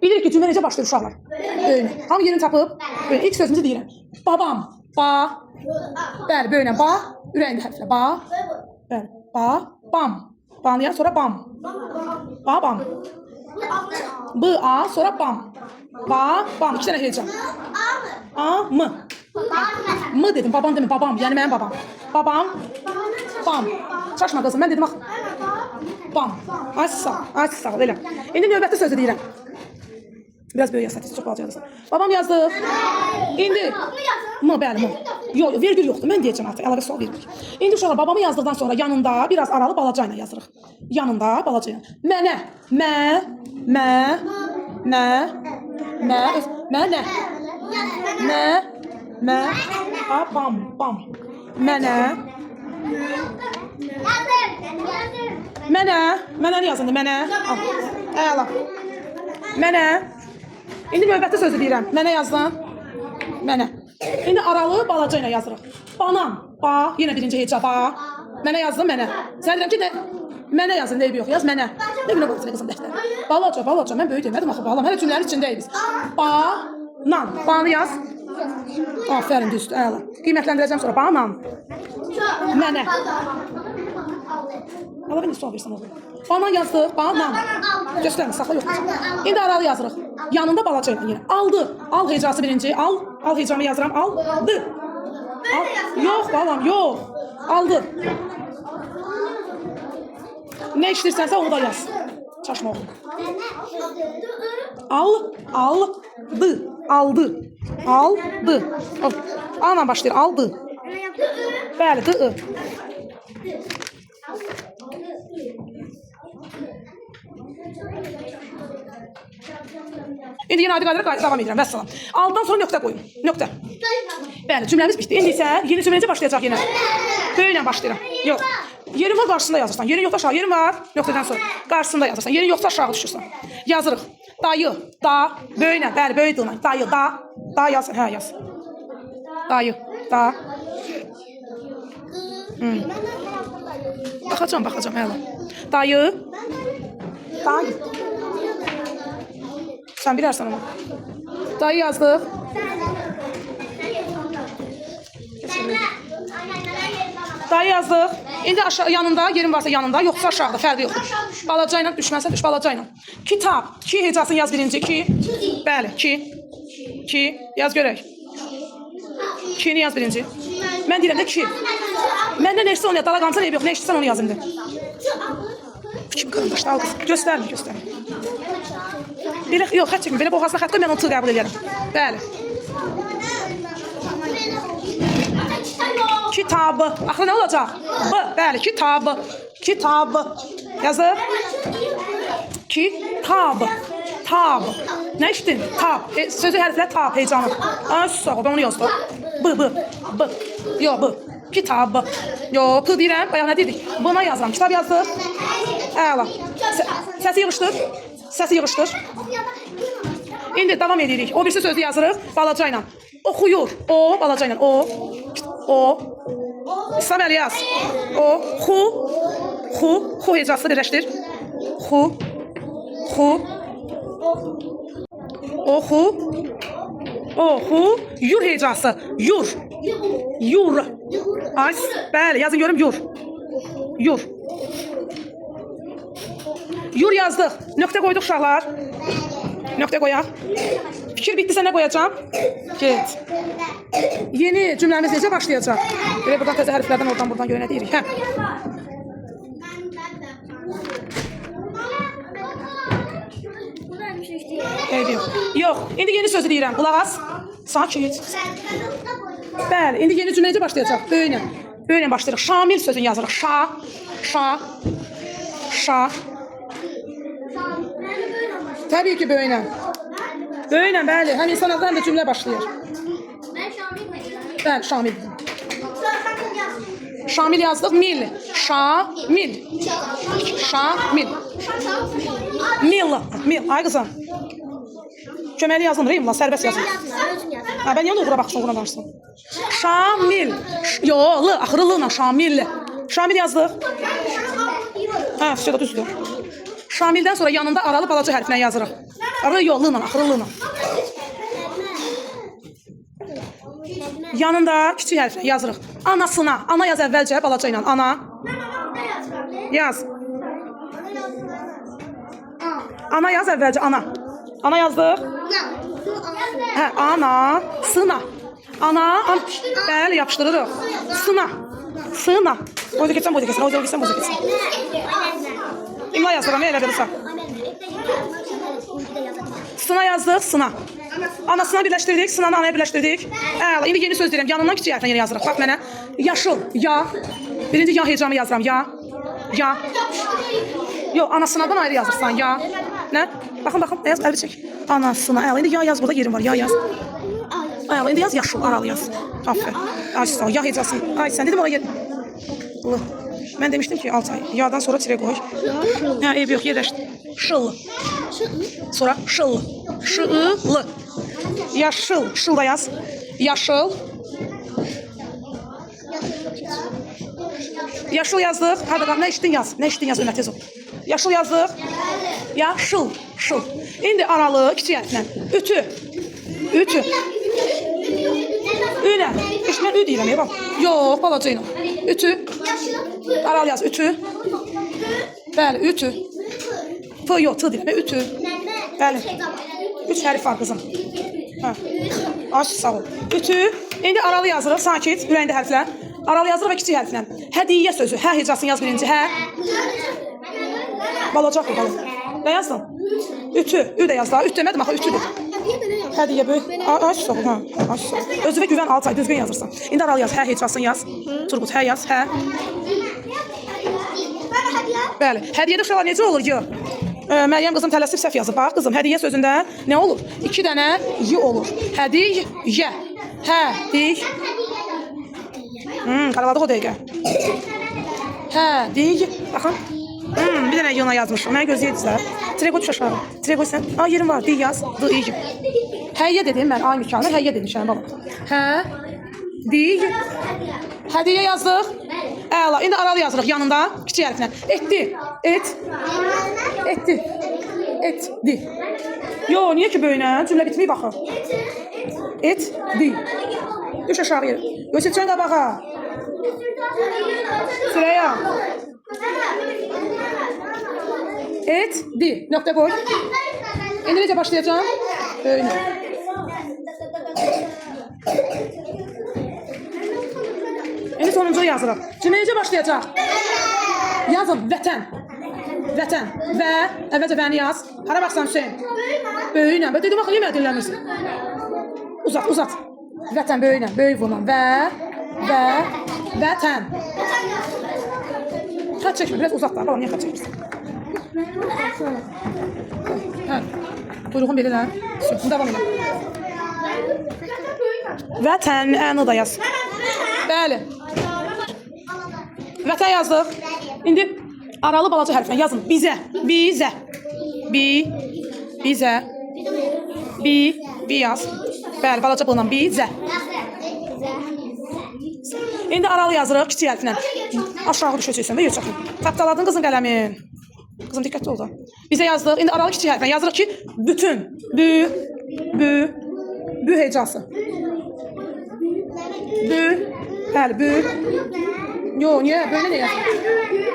Bilirik ki cümlə necə başlayır uşaqlar. Böyünə. Hamı yerini tapıb. Böyünə. İlk sözümüzü deyirəm. Babam. Ba. Bəli, böyünə. Ba. Ürəyində hərflə. Ba. Bəli. Ba. Bam. Banlayan sonra bam. Babam. B-a sonra bam. Ba. Bam. İki tane heyecan. A-mı. Mı dedim. Babam dedim. Babam. Yani benim babam. Babam. Bam. Şaşma kızım. Ben dedim bak. Bam. Açsa. Açsa. Elə. İndi növbəti sözü deyirəm. Biraz böyle yazsın. Çok balaca yazsın. Babam yazdı. İndi. Mı bəli mı? Yok virgül yoktu. Ben diyeceğim artık. Əlavə sual virgül. İndi uşaqlar babamı yazdıktan sonra yanında biraz aralı balacayla yazırıq. Yanında balacayla. Mənə. Mə. Mə. Mə. Mə. Mənə. Mə. Mə. Bam. Bam. Mənə. Mənə. Mənə yazındı. Mənə. Əla. Mənə. İndi növbəti sözü deyirəm. Mənə yazdım. Mənə. İndi aralı balaca ilə yazırıq. Banan. Ba. Yenə birinci heca. Ba. Mənə yazdım. Mənə. Sən deyirəm ki, mənə yazın. Deyib yox. Yaz mənə. Ne günə qoyursun qızım dəftər. Balaca. Balaca. Mən böyük demədim axı. Balam. Hələ cümlənin içindəyiz biz. Ba. Nan. Banı yaz. Aferin düzdür. Əla. Qiymətləndirəcəm sonra. Banan. Mənə. Allah beni sual versin oğlum. Banan yazdıq. Banan. Göstərin. Saxla yox. İndi aralı yazırıq. Yanında balaca ilə yine. Aldı. Al hecası birinci. Al. Al hecamı yazıram. Aldı. Al. Yox balam. Yox. Aldı. Ne işləyirsənsə onu da yaz. Çaşma oğlum. Aldı. Aldı. Aldı. A-la başlayır. Aldı. Bəli. D-ı. İndi yine adi qaydada devam edirəm. Vəssalam. Aldan sonra nöqtə qoyun. Nöqtə. Bəli, cümləmiz bitdi. İndi isə yeni cümlə necə başlayacaq yenə? Böylə başlayıram. Yox. Yerin var qarşısında yazırsan. Yerin yoxsa aşağı. Yerin var. Nöqtədən sonra qarşısında yazırsan. Yerin yoxsa aşağı düşürsən. Yazırıq. Dayı, da, böylə. Bəli, böyük dılına. Dayı, da. Da yaz. Hə, yaz. Dayı, da. Baxacam, hələ. Dayı. Dayı. Sən bilərsən onu. Dayı yazdıq. Dayı yazdıq. İndi aşağı yanında, yerin varsa yanında, yoxsa aşağıda, fərqi yoxdur. Balaca ilə düşməsən düş, balaca ilə. Kitab. Ki hecasını yaz birinci. Ki. Bəli, ki. Ki. Yaz görək. Kini yaz birinci. Mən deyirəm də ki. Məndə nə işsə onu yaz. Dala qancan eyb yox. Nə işsən onu yaz indi. Kim qarandaşda al qız. Göstərmə, göstərmə. Belə, yox, xət çəkmə. Belə boğazına xət qoy, mən onu tığ qəbul edərəm. Bəli. Kitabı. Axı nə olacaq? B, bəli, kitabı. Kitabı. Yazır. Kitabı. Tab. Nə işdin? Tab. Sözü hərflə tab, heyecanı. Sağ ol, ben onu yazdım. B. Yox, B. Kitabı. Yox, P deyirəm. Bayaq nə dedik? Buna yazıram. Kitab yazdım. Əla. Səsi yığışdır. Səsi yığışdır. İndi devam edirik. O birisi sözü yazırıq. Balaca ilə. Oxuyur. O, balaca ilə. O. İslam əli yaz. O. Xu hecası birləşdir. Xu. Oxu. Yur hecası. Yur. Ay, bəli, yazın görüm yur. Yur yazdıq. Nöqtə qoyduq uşaqlar. Nöqtə qoyaq. Fikir bitdisə nə qoyacağım? Get. Yeni cümləmiz necə başlayacaq? Belə buradan təzə hərflərdən oradan buradan görə nə deyirik? Hə. Yox. İndi yeni sözü deyirəm. Qulaq as. Sakit. Bəli. İndi yeni cümlə necə başlayacaq? Böylə başlayırıq. Şamil sözünü yazırıq. Şa. Təbii ki böylə. Böylə, bəli. Həm insan adından da cümlə başlayır. Bəli, Şamil. Şamil yazdıq. Mil. Şamil. Mil. Ay qızım. Köməli yazılmır, rimla, sərbəst yazılır. Ben niyə uğra baxsın, uğra varsın? Şamil. Yox, axırılıqla Şamil. Şamil yazdıq. Hə, düzdür. Şamildən sonra yanında aralı balaca hərflə yazırıq. R yox, L-la, axırı L-la. Yanında kiçik hərflə yazırıq. Anasına. Ana yaz əvvəlcə balaca ilə. Ana. Yaz. Ana yaz əvvəlcə. Ana. Ana yazdıq. Hə, ana. Sına. Ana. Bəli, yapışdırırıq. Sına. Sına. Boyda keçsən, boyda keçsən. Boyda keçsən, boyda keçsən. İmla yazdırım, elə verirsən. Sına yazdıq, sına. Anasına birləşdirdik, sınanı anaya birləşdirdik. Əla, indi yeni söz deyirəm. Yanından kiçik hərflə yeni yazırıq. Bax mənə. Yaşıl, ya. Birinci ya hecamı yazıram, ya. Ya. Yox, anasınadan ayrı yazırsan, ya. Nə? Baxın, baxın, yaz, əlbi çək. Anasına, əla, indi ya yaz, burada yerim var, ya yaz. Əla, indi yaz, yaşıl, aralı yaz. Aferin. Ay, sağ ol, ya hecası. Ay, sən dedim ona yer. Mən demişdim ki, 6 ay. Ya'dan sonra tirə qoy. Hə, eybi yox, yerləşdi. Şıllı. Sonra şıllı. Şıllı. Yaşıl. Şıl da yaz. Yaşıl. Yaşıl yazdıq. Hadi bakalım, nə işdin yaz. Nə işdin yaz, Ömər, tez ol. Yaşıl yazdıq. Yaşıl. Şıl. İndi aralı, kiçik hərflə. Ütü. Ütü. Ünə. İşte mən ü deyirəm, bax. Yox, balaca ilə. Ütü. Aralı yaz, ütü. Bəli, ütü. F yox, t deyirəm, ütü. Bəli. 3 hərf var qızım. Hə. Aç, sağ ol. Ütü. İndi aralı yazırıq, sakit, ürəyində hərflər. Aralı yazırıq və kiçik hərflə. Hədiyyə sözü. Hə hecasını yaz birinci. Hə. Balacaq bu, balacaq. Nə yazdın? Ütü. Ü də yaz daha. Üt demədim, axı ütüdür. Hədiyyə böyük. Aç, sağ ol. Aç, sağ ol. Özünə güvən 6 ay, düzgün yazırsan. İndi aralı yaz. Hə hecasını yaz. Turqut, hə yaz. Hə. Bəli. Hədiyyədə uşaqlar necə olur ki? Məryəm qızım tələsib səhv yazıb. Bax qızım, hədiyyə sözündə nə olur? 2 dənə y olur. Hədiyyə. Hədiy. Qaraladıq o dəqiqə. Hədiy. Baxın. Bir dənə yana yazmışım. Mənə gözləyirdilər. Tirə qoy düş aşağı. Tirə qoy sən. Yerim var. Diy yaz. Diy. Həyyə dedim mən. Ay mükallar. Həyyə demişəm. Bax. Hədiy. Hədiyyə yazdıq. Əla. İndi aralı yazırıq yanında. Kiçik hərflə. Etdi. Et. Etdi. Etdi. Yo, niyə ki böyünə? Cümlə bitməyib baxın. Etdi. Düş aşağı yeri. Göçəkçən qabağa. Sürəya. Etdi. Nöqtə qoy. İndi necə başlayacağım? Böyünə. İndi sonuncu yazırıq. Cümlə necə başlayacaq? Yazın. Vətən. Vətən. Və əvvəlcə bəni yaz. Hara baxsan Hüseyin? Böyüylə. Və dedim, axı, yemək dinləmirsin. Uzat, uzat. Vətən böyüylə. Böyük bununla. Və. Vətən. Xət çəkmə. Biraz uzat da. Balam, niyə xət çəkmirsin? Hə. Buyruğun belirlə. Davam edə. Vətən. Əni da yaz. Bəli. Vətən yazdıq. İndi aralı balaca hərflə yazın. Bizə. Bizə. Bizə. Bi yaz. Bəli, balaca bununla. Bizə. İndi aralı yazırıq kiçik hərflə. Aşağı düşəcəksən və yox çəkin. Tapdaladın qızın qələmin. Qızım diqqətli ol da. Bizə yazdıq. İndi aralı kiçik hərflə yazırıq ki, bütün. Bü hecası. Bəli, bü. Yo, niyə? Böyle ne yazır?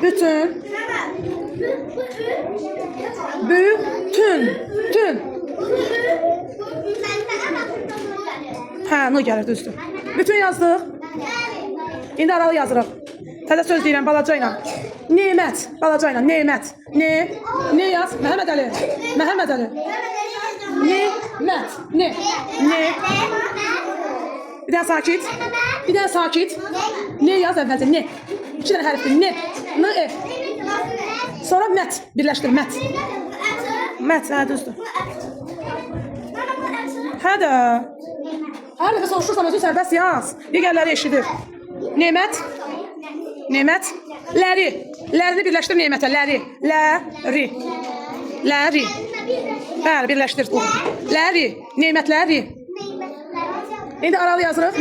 Bütün. Bütün. Tün. Hə, nə gəlir düzdür. Bütün yazdıq. İndi aralı yazırıq. Təzə söz deyirəm balaca ilə. Nemət. Balaca ilə. Nemət. Ne yaz? Məhəmməd Əli. Məhəmməd Əli. Nemət. Ne. Bir daha sakit. Bir daha sakit. Ne yaz əvvəlcə? Ne. 2 dənə hərfdir. Ne. N-e. Sonra mət. Birləşdir. Mət. Mət. Hə, düzdür. Hə də. Hər dəfə soruşursan özün sərbəst yaz. Digərləri eşidir. Nemət. Nemət. Ləri. Lərini birləşdir nemətə. Ləri. Ləri. Ləri. Bəli, birləşdir. Ləri. Nemətləri. İndi aralı yazırıq.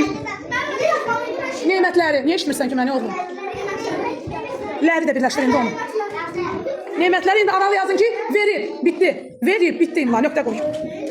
Nemətləri. Niyə eşitmirsən ki, məni oğlum? Ləri də birləşdir indi onu. Nemətləri indi aralı yazın ki, verir. Bitti. Verir, bitdi imla, nöqtə qoy.